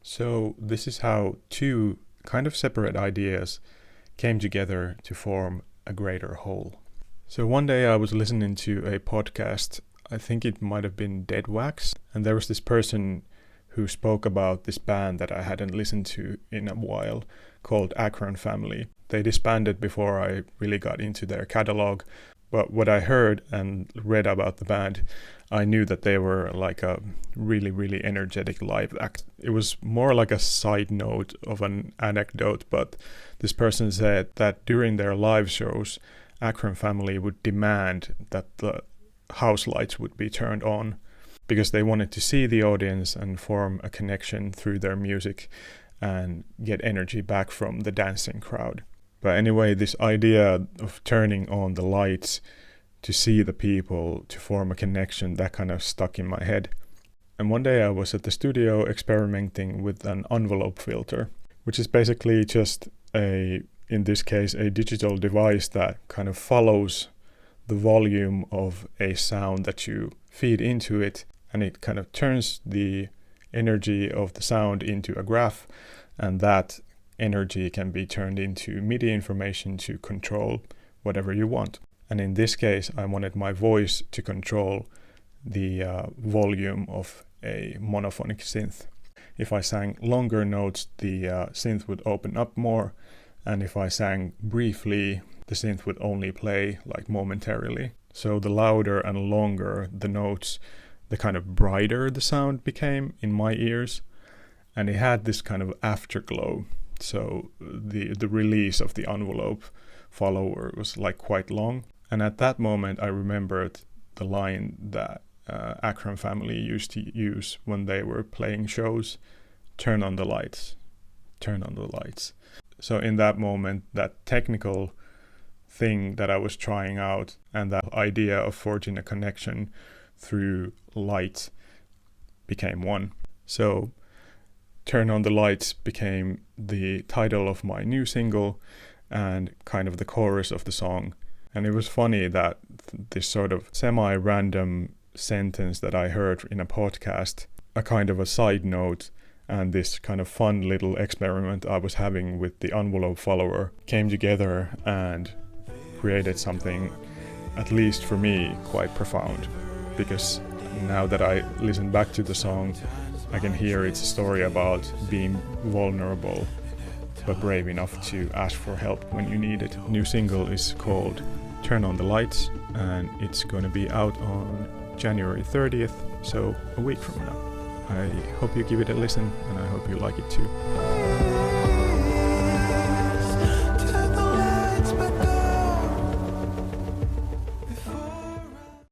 So this is how two kind of separate ideas came together to form a greater whole. So one day I was listening to a podcast, I think it might have been Dead Wax, and there was this person who spoke about this band that I hadn't listened to in a while called Akron Family. They disbanded before I really got into their catalog, but what I heard and read about the band, I knew that they were like a really, really energetic live act. It was more like a side note of an anecdote, but this person said that during their live shows, Akron Family would demand that the house lights would be turned on because they wanted to see the audience and form a connection through their music and get energy back from the dancing crowd. But anyway, this idea of turning on the lights to see the people, to form a connection, that kind of stuck in my head. And one day I was at the studio experimenting with an envelope filter, which is basically just in this case, a digital device that kind of follows the volume of a sound that you feed into it, and it kind of turns the energy of the sound into a graph, and that energy can be turned into MIDI information to control whatever you want. And in this case, I wanted my voice to control the volume of a monophonic synth. If I sang longer notes, the synth would open up more, and if I sang briefly, the synth would only play like momentarily. So the louder and longer the notes, the kind of brighter the sound became in my ears, and it had this kind of afterglow. So the release of the envelope follower was like quite long. And at that moment, I remembered the line that Akron Family used to use when they were playing shows: "Turn on the lights, turn on the lights." So in that moment, that technical thing that I was trying out and that idea of forging a connection through light became one. So "Turn on the Lights" became the title of my new single and kind of the chorus of the song. And it was funny that this sort of semi-random sentence that I heard in a podcast, a kind of a side note, and this kind of fun little experiment I was having with the envelope follower came together and created something, at least for me, quite profound. Because now that I listen back to the song, I can hear it's a story about being vulnerable but brave enough to ask for help when you need it. New single is called "Turn on the Lights", and it's going to be out on January 30th, so a week from now. I hope you give it a listen, and I hope you like it too.